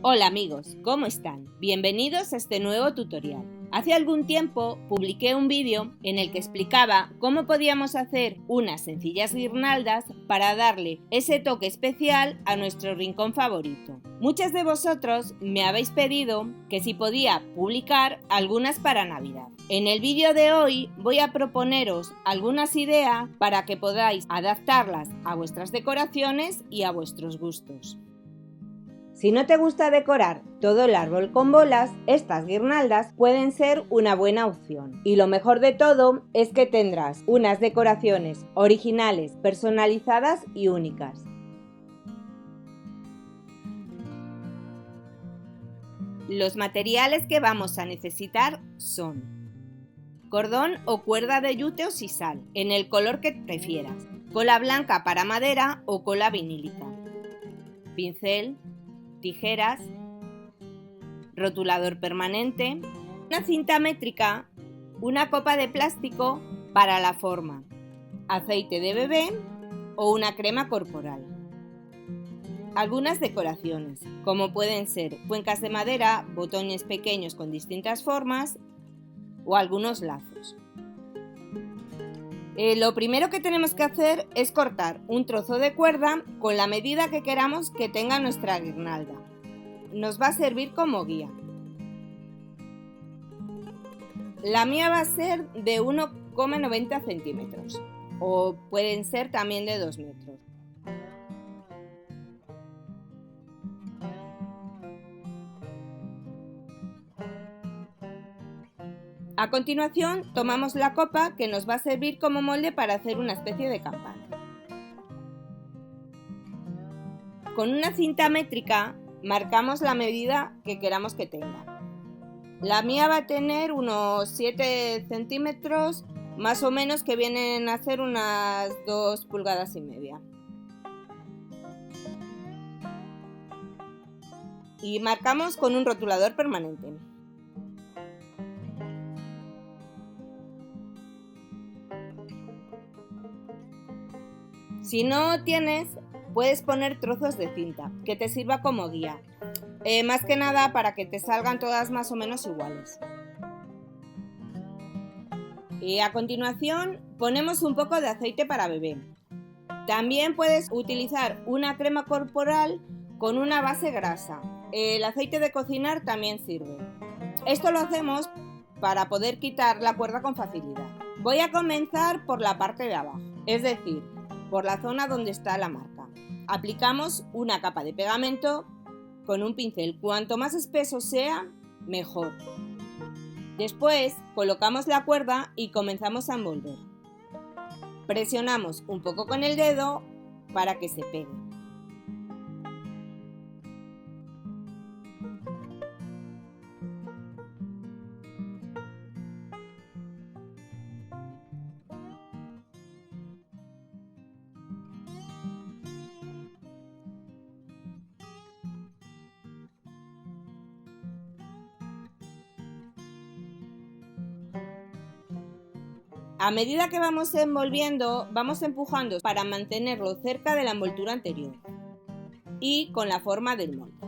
Hola amigos, ¿cómo están? Bienvenidos a este nuevo tutorial. Hace algún tiempo publiqué un vídeo en el que explicaba cómo podíamos hacer unas sencillas guirnaldas para darle ese toque especial a nuestro rincón favorito. Muchos de vosotros me habéis pedido que si podía publicar algunas para Navidad. En el vídeo de hoy voy a proponeros algunas ideas para que podáis adaptarlas a vuestras decoraciones y a vuestros gustos. Si no te gusta decorar todo el árbol con bolas, estas guirnaldas pueden ser una buena opción. Y lo mejor de todo es que tendrás unas decoraciones originales, personalizadas y únicas. Los materiales que vamos a necesitar son cordón o cuerda de yute o sisal, en el color que prefieras, cola blanca para madera o cola vinílica, pincel, tijeras, rotulador permanente, una cinta métrica, una copa de plástico para la forma, aceite de bebé o una crema corporal. Algunas decoraciones, como pueden ser cuencas de madera, botones pequeños con distintas formas o algunos lazos. Lo primero que tenemos que hacer es cortar un trozo de cuerda con la medida que queramos que tenga nuestra guirnalda. Nos va a servir como guía. La mía va a ser de 1,90 centímetros o pueden ser también de 2 metros. A continuación, tomamos la copa que nos va a servir como molde para hacer una especie de campana. Con una cinta métrica marcamos la medida que queramos que tenga. La mía va a tener unos 7 centímetros, más o menos, que vienen a ser unas 2,5 pulgadas. Y marcamos con un rotulador permanente. Si no tienes, puedes poner trozos de cinta, que te sirva como guía. Más que nada para que te salgan todas más o menos iguales. Y a continuación ponemos un poco de aceite para bebé. También puedes utilizar una crema corporal con una base grasa. El aceite de cocinar también sirve. Esto lo hacemos para poder quitar la cuerda con facilidad. Voy a comenzar por la parte de abajo, es decir, por la zona donde está la marca. Aplicamos una capa de pegamento con un pincel. Cuanto más espeso sea, mejor. Después colocamos la cuerda y comenzamos a envolver. Presionamos un poco con el dedo para que se pegue. A medida que vamos envolviendo, vamos empujando para mantenerlo cerca de la envoltura anterior y con la forma del molde.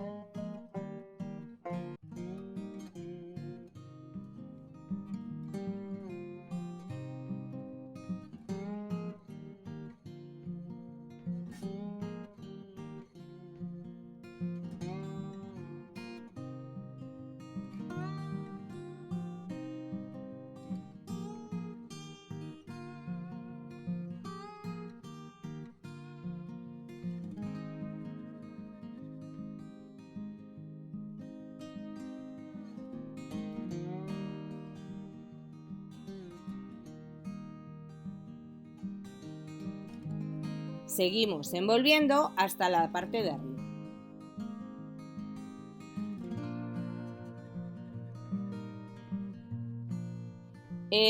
Seguimos envolviendo hasta la parte de arriba.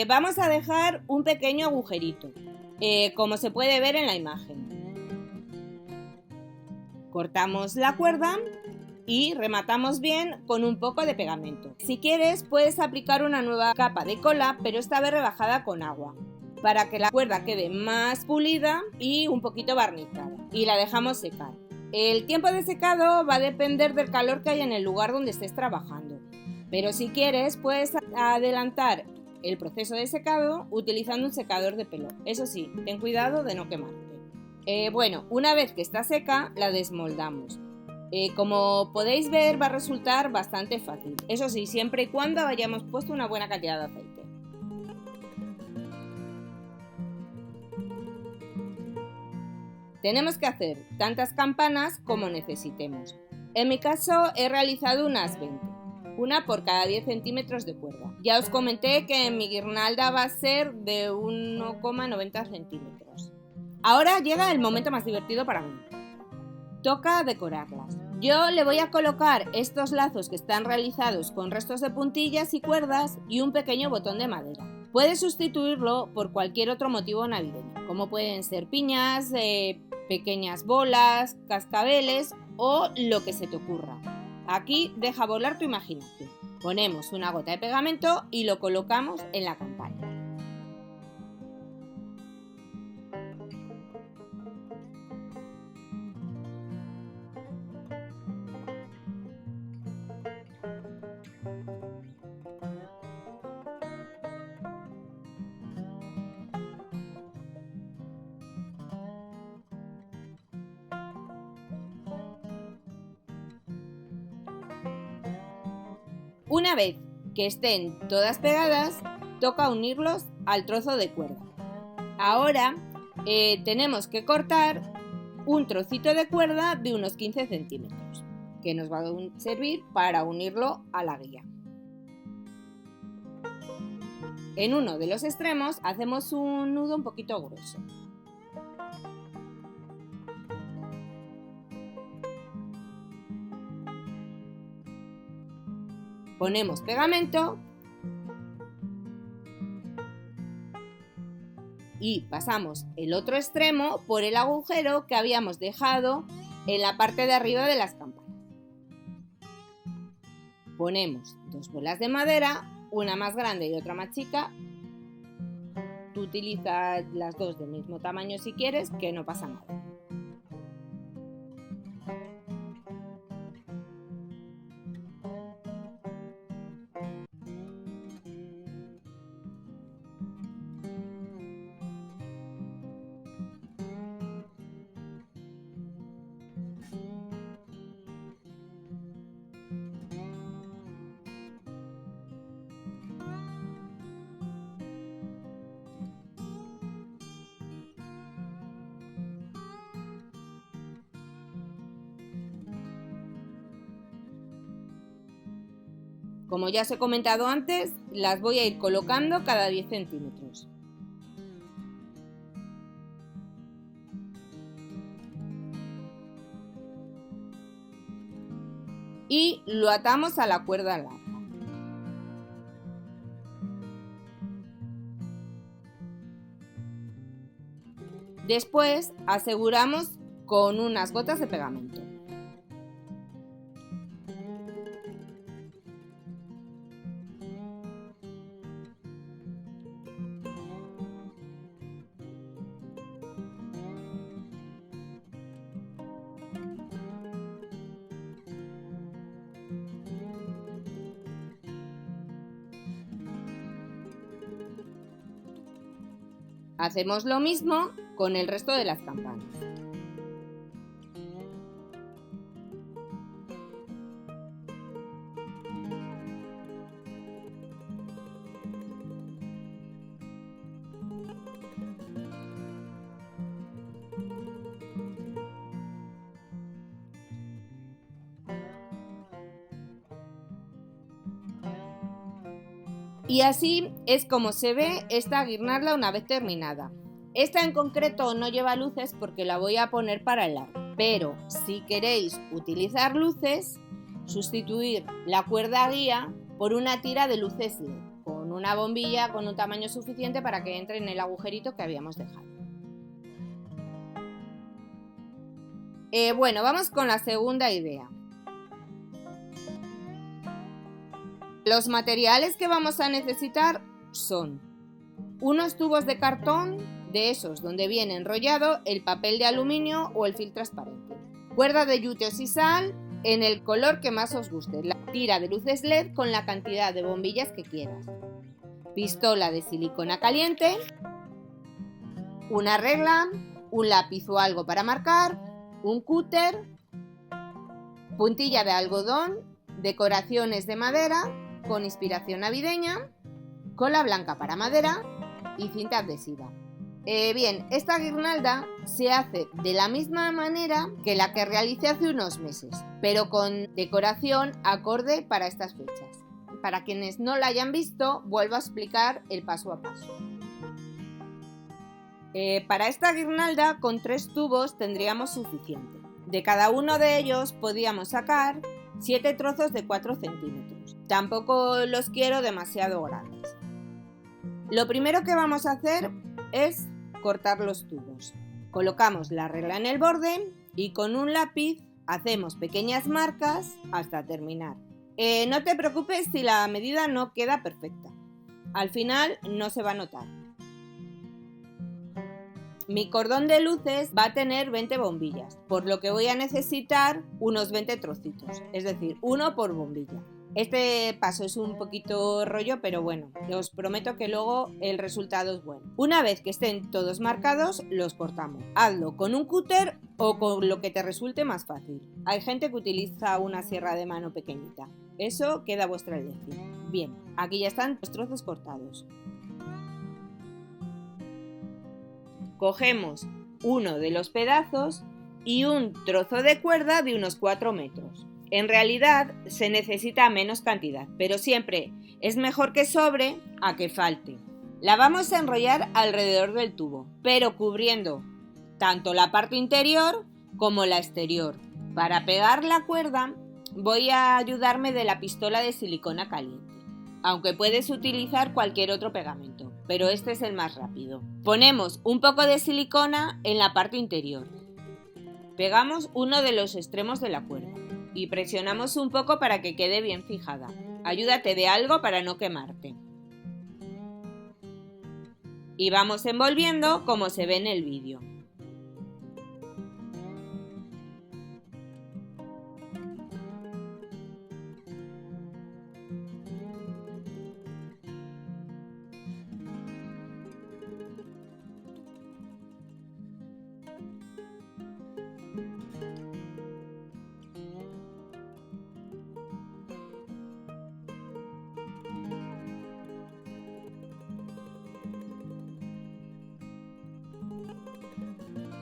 Vamos a dejar un pequeño agujerito, como se puede ver en la imagen. Cortamos la cuerda y rematamos bien con un poco de pegamento. Si quieres, puedes aplicar una nueva capa de cola, pero esta vez rebajada con agua, para que la cuerda quede más pulida y un poquito barnizada. Y la dejamos secar. El tiempo de secado va a depender del calor que hay en el lugar donde estés trabajando, pero si quieres puedes adelantar el proceso de secado utilizando un secador de pelo. Eso sí, ten cuidado de no quemarte. Bueno, una vez que está seca, la desmoldamos. Como podéis ver, va a resultar bastante fácil. Eso sí, siempre y cuando hayamos puesto una buena cantidad de aceite. Tenemos que hacer tantas campanas como necesitemos. En mi caso he realizado unas 20, una por cada 10 centímetros de cuerda. Ya os comenté que mi guirnalda va a ser de 1,90 centímetros. Ahora llega el momento más divertido para mí. Toca decorarlas. Yo le voy a colocar estos lazos que están realizados con restos de puntillas y cuerdas y un pequeño botón de madera. Puedes sustituirlo por cualquier otro motivo navideño, como pueden ser piñas, pequeñas bolas, cascabeles o lo que se te ocurra. Aquí deja volar tu imaginación. Ponemos una gota de pegamento y lo colocamos en la campana. Una vez que estén todas pegadas, toca unirlos al trozo de cuerda. Ahora tenemos que cortar un trocito de cuerda de unos 15 centímetros, que nos va a servir para unirlo a la guía. En uno de los extremos hacemos un nudo un poquito grueso. Ponemos pegamento y pasamos el otro extremo por el agujero que habíamos dejado en la parte de arriba de las campanas. Ponemos dos bolas de madera, una más grande y otra más chica. Tú utilizas las dos del mismo tamaño si quieres, que no pasa nada. Como ya os he comentado antes, las voy a ir colocando cada 10 centímetros. Y lo atamos a la cuerda larga. Después aseguramos con unas gotas de pegamento. Hacemos lo mismo con el resto de las campanas. Y así es como se ve esta guirnalda una vez terminada. Esta en concreto no lleva luces porque la voy a poner para el largo, pero si queréis utilizar luces, sustituir la cuerda guía por una tira de luces LED, con una bombilla con un tamaño suficiente para que entre en el agujerito que habíamos dejado. Bueno, vamos con la segunda idea. Los materiales que vamos a necesitar son unos tubos de cartón, de esos donde viene enrollado el papel de aluminio o el film transparente. Cuerda de yute o sisal en el color que más os guste. La tira de luces LED con la cantidad de bombillas que quieras. Pistola de silicona caliente. Una regla. Un lápiz o algo para marcar. Un cúter. Puntilla de algodón. Decoraciones de madera con inspiración navideña. Cola blanca para madera. Y cinta adhesiva. Bien, esta guirnalda se hace de la misma manera que la que realicé hace unos meses, pero con decoración acorde para estas fechas. Para quienes no la hayan visto, vuelvo a explicar el paso a paso. Para esta guirnalda, con 3 tubos tendríamos suficiente. De cada uno de ellos podíamos sacar 7 trozos de 4 centímetros. Tampoco los quiero demasiado grandes. Lo primero que vamos a hacer es cortar los tubos. Colocamos la regla en el borde y con un lápiz hacemos pequeñas marcas hasta terminar. No te preocupes si la medida no queda perfecta. Al final no se va a notar. Mi cordón de luces va a tener 20 bombillas, por lo que voy a necesitar unos 20 trocitos, es decir, uno por bombilla. Este paso es un poquito rollo, pero bueno, os prometo que luego el resultado es bueno. Una vez que estén todos marcados, los cortamos. Hazlo con un cúter o con lo que te resulte más fácil. Hay gente que utiliza una sierra de mano pequeñita. Eso queda a vuestra elección. Bien, aquí ya están los trozos cortados. Cogemos uno de los pedazos y un trozo de cuerda de unos 4 metros. En realidad se necesita menos cantidad, pero siempre es mejor que sobre a que falte. La vamos a enrollar alrededor del tubo, pero cubriendo tanto la parte interior como la exterior. Para pegar la cuerda voy a ayudarme de la pistola de silicona caliente, aunque puedes utilizar cualquier otro pegamento, pero este es el más rápido. Ponemos un poco de silicona en la parte interior. Pegamos uno de los extremos de la cuerda y presionamos un poco para que quede bien fijada. Ayúdate de algo para no quemarte. Y vamos envolviendo como se ve en el vídeo.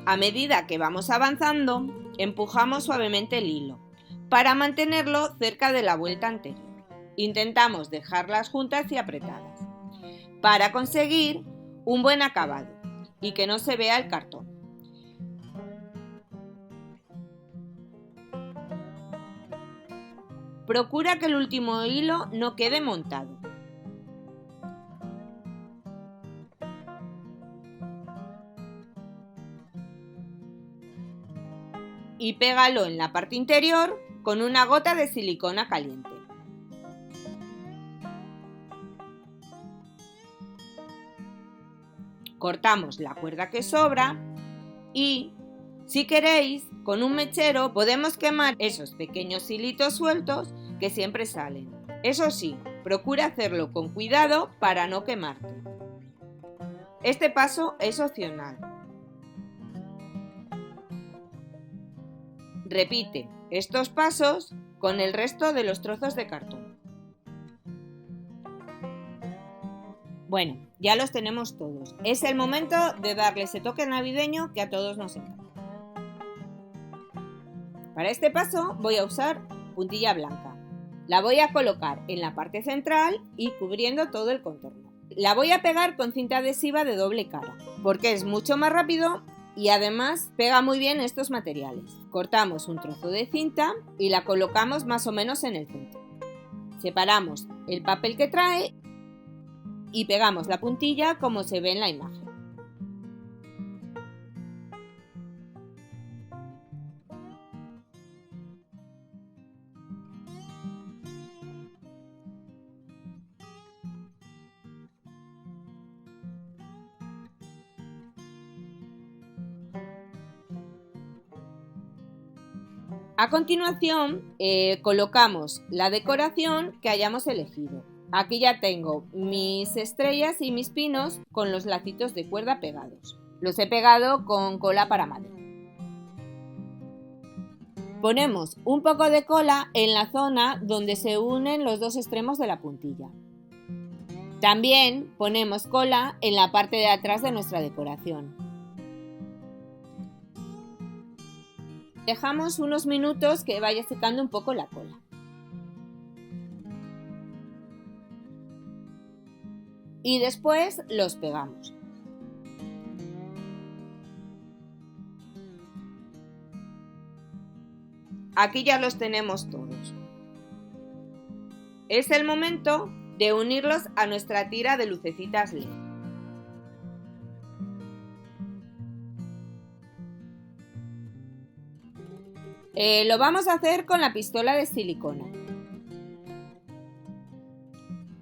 A medida que vamos avanzando, empujamos suavemente el hilo para mantenerlo cerca de la vuelta anterior. Intentamos dejarlas juntas y apretadas para conseguir un buen acabado y que no se vea el cartón. Procura que el último hilo no quede montado. Y pégalo en la parte interior con una gota de silicona caliente. Cortamos la cuerda que sobra y, si queréis, con un mechero podemos quemar esos pequeños hilitos sueltos que siempre salen. Eso sí, procura hacerlo con cuidado para no quemarte. Este paso es opcional. Repite estos pasos con el resto de los trozos de cartón. Bueno, ya los tenemos todos. Es el momento de darle ese toque navideño que a todos nos encanta. Para este paso voy a usar puntilla blanca. La voy a colocar en la parte central y cubriendo todo el contorno. La voy a pegar con cinta adhesiva de doble cara, porque es mucho más rápido y además pega muy bien estos materiales. Cortamos un trozo de cinta y la colocamos más o menos en el centro. Separamos el papel que trae y pegamos la puntilla como se ve en la imagen. A continuación, colocamos la decoración que hayamos elegido. Aquí ya tengo mis estrellas y mis pinos con los lacitos de cuerda pegados. Los he pegado con cola para madera. Ponemos un poco de cola en la zona donde se unen los dos extremos de la puntilla. También ponemos cola en la parte de atrás de nuestra decoración. Dejamos unos minutos que vaya secando un poco la cola. Y después los pegamos. Aquí ya los tenemos todos. Es el momento de unirlos a nuestra tira de lucecitas LED. Lo vamos a hacer con la pistola de silicona.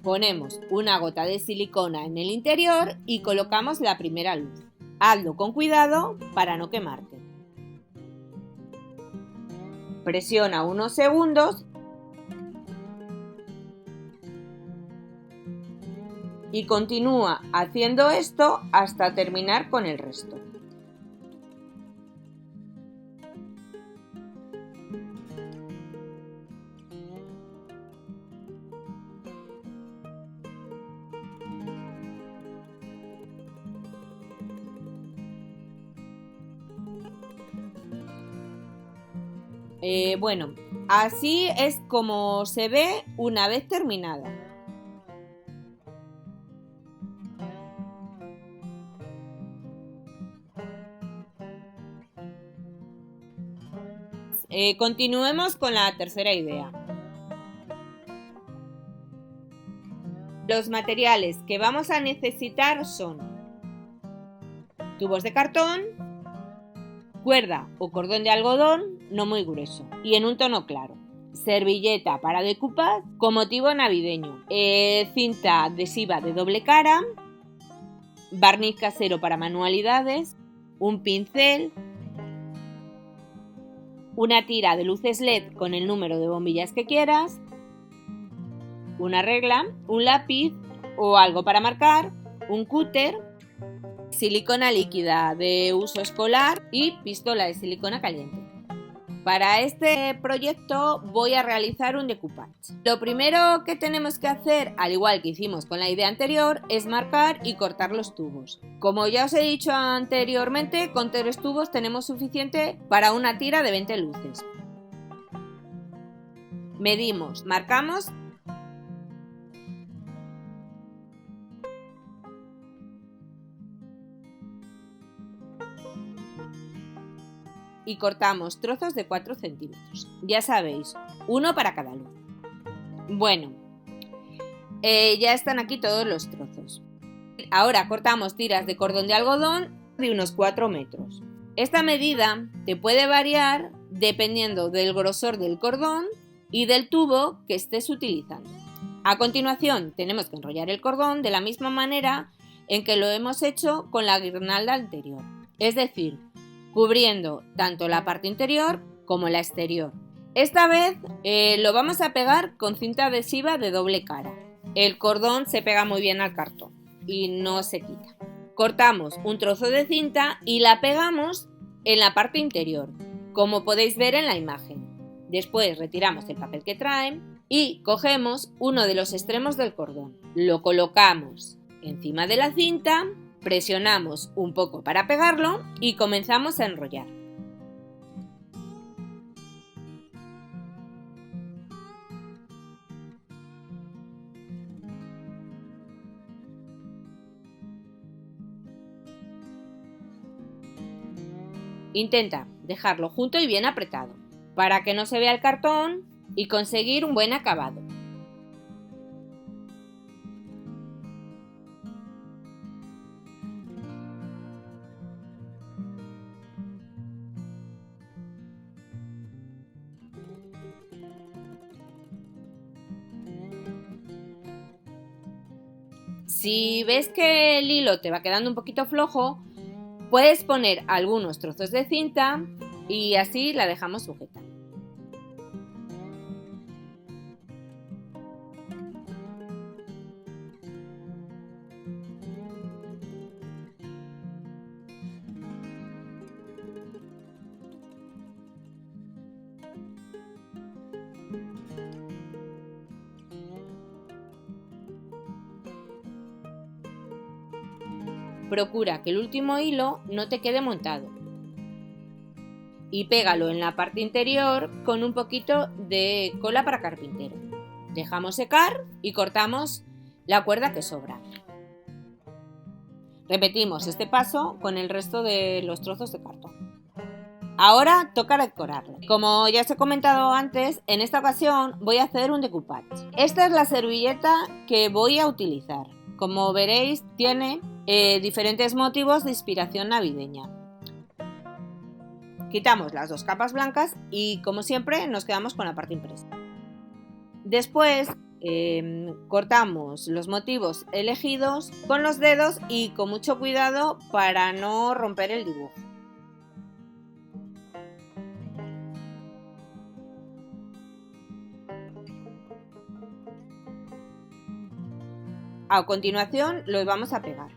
Ponemos una gota de silicona en el interior y colocamos la primera luz. Hazlo con cuidado para no quemarte. Presiona unos segundos y continúa haciendo esto hasta terminar con el resto. Bueno, así es como se ve una vez terminada. Continuemos con la tercera idea. Los materiales que vamos a necesitar son tubos de cartón, cuerda o cordón de algodón no muy grueso y en un tono claro, servilleta para decoupage con motivo navideño, cinta adhesiva de doble cara, barniz casero para manualidades, un pincel, una tira de luces LED con el número de bombillas que quieras, una regla, un lápiz o algo para marcar, un cúter, silicona líquida de uso escolar y pistola de silicona caliente. Para este proyecto voy a realizar un decoupage. Lo primero que tenemos que hacer, al igual que hicimos con la idea anterior, es marcar y cortar los tubos. Como ya os he dicho anteriormente, con 3 tubos tenemos suficiente para una tira de 20 luces. Medimos, marcamos y cortamos trozos de 4 centímetros. Ya sabéis, uno para cada luz. Bueno, ya están aquí todos los trozos. Ahora cortamos tiras de cordón de algodón de unos 4 metros. Esta medida te puede variar dependiendo del grosor del cordón y del tubo que estés utilizando. A continuación tenemos que enrollar el cordón de la misma manera en que lo hemos hecho con la guirnalda anterior, es decir, cubriendo tanto la parte interior como la exterior. Esta vez lo vamos a pegar con cinta adhesiva de doble cara. El cordón se pega muy bien al cartón y no se quita. Cortamos un trozo de cinta y la pegamos en la parte interior, como podéis ver en la imagen. Después retiramos el papel que trae y cogemos uno de los extremos del cordón. Lo colocamos encima de la cinta, presionamos un poco para pegarlo y comenzamos a enrollar. Intenta dejarlo junto y bien apretado, para que no se vea el cartón y conseguir un buen acabado. Si ves que el hilo te va quedando un poquito flojo, puedes poner algunos trozos de cinta y así la dejamos sujeta. procura que el último hilo no te quede montado y pégalo en la parte interior con un poquito de cola para carpintero. Dejamos secar y cortamos la cuerda que sobra. Repetimos este paso con el resto de los trozos de cartón. Ahora toca decorarlo. Como ya os he comentado antes, en esta ocasión voy a hacer un decoupage. Esta es la servilleta que voy a utilizar. Como veréis, tiene diferentes motivos de inspiración navideña. Quitamos las dos capas blancas y, como siempre, nos quedamos con la parte impresa. Después cortamos los motivos elegidos con los dedos y con mucho cuidado para no romper el dibujo. A continuación lo vamos a pegar.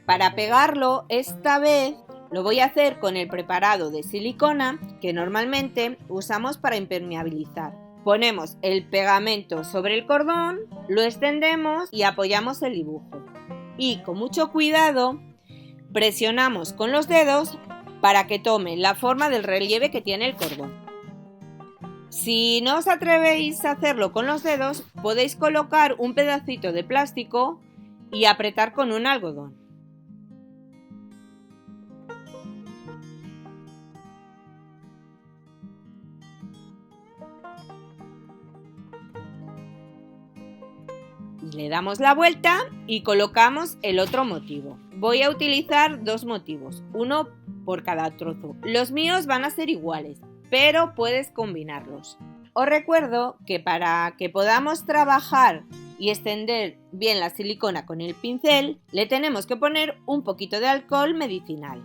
Para pegarlo, esta vez lo voy a hacer con el preparado de silicona que normalmente usamos para impermeabilizar. Ponemos el pegamento sobre el cordón, lo extendemos y apoyamos el dibujo. Y con mucho cuidado presionamos con los dedos para que tome la forma del relieve que tiene el cordón. Si no os atrevéis a hacerlo con los dedos, podéis colocar un pedacito de plástico y apretar con un algodón. Le damos la vuelta y colocamos el otro motivo. Voy a utilizar dos motivos, uno por cada trozo. Los míos van a ser iguales, pero puedes combinarlos. Os recuerdo que para que podamos trabajar y extender bien la silicona con el pincel, le tenemos que poner un poquito de alcohol medicinal.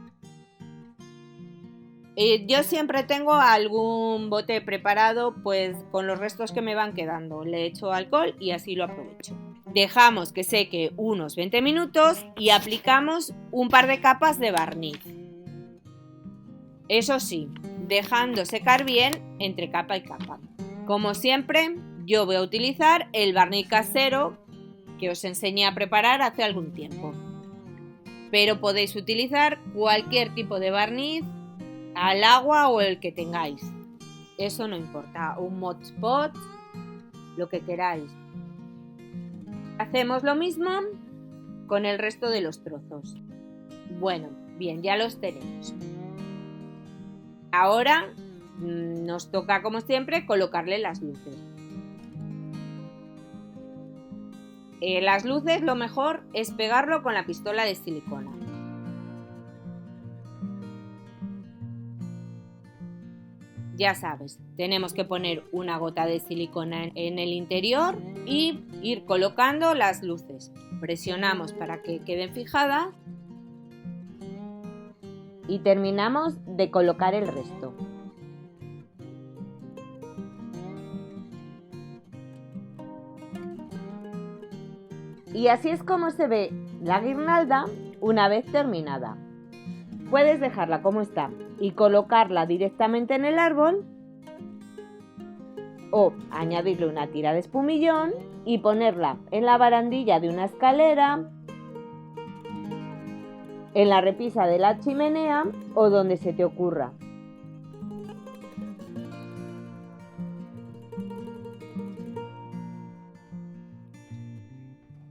Yo siempre tengo algún bote preparado, pues con los restos que me van quedando. Le echo alcohol y así lo aprovecho. Dejamos que seque unos 20 minutos y aplicamos un par de capas de barniz. Eso sí, dejando secar bien entre capa y capa. Como siempre, yo voy a utilizar el barniz casero que os enseñé a preparar hace algún tiempo. Pero podéis utilizar cualquier tipo de barniz al agua o el que tengáis. Eso no importa, un Mod Podge, lo que queráis. Hacemos lo mismo con el resto de los trozos. Bueno, bien, ya los tenemos. Ahora nos toca, como siempre, colocarle las luces. Las luces, lo mejor es pegarlo con la pistola de silicona. Ya sabes, tenemos que poner una gota de silicona en el interior y ir colocando las luces. Presionamos para que queden fijadas y terminamos de colocar el resto. Y así es como se ve la guirnalda una vez terminada. Puedes dejarla como está y colocarla directamente en el árbol o añadirle una tira de espumillón y ponerla en la barandilla de una escalera, en la repisa de la chimenea o donde se te ocurra.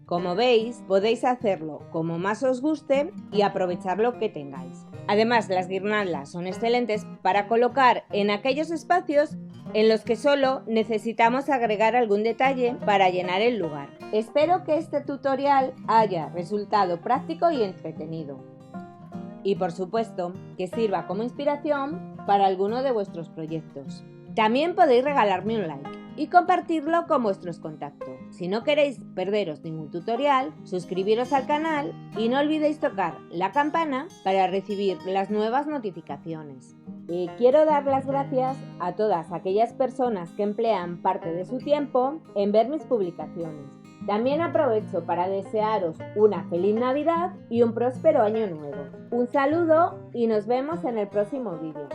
Como veis, podéis hacerlo como más os guste y aprovechar lo que tengáis. Además, las guirnaldas son excelentes para colocar en aquellos espacios en los que solo necesitamos agregar algún detalle para llenar el lugar. Espero que este tutorial haya resultado práctico y entretenido. Y por supuesto, que sirva como inspiración para alguno de vuestros proyectos. También podéis regalarme un like y compartirlo con vuestros contactos. Si no queréis perderos ningún tutorial, suscribiros al canal y no olvidéis tocar la campana para recibir las nuevas notificaciones. Quiero dar las gracias a todas aquellas personas que emplean parte de su tiempo en ver mis publicaciones. También aprovecho para desearos una feliz Navidad y un próspero año nuevo. Un saludo y nos vemos en el próximo vídeo.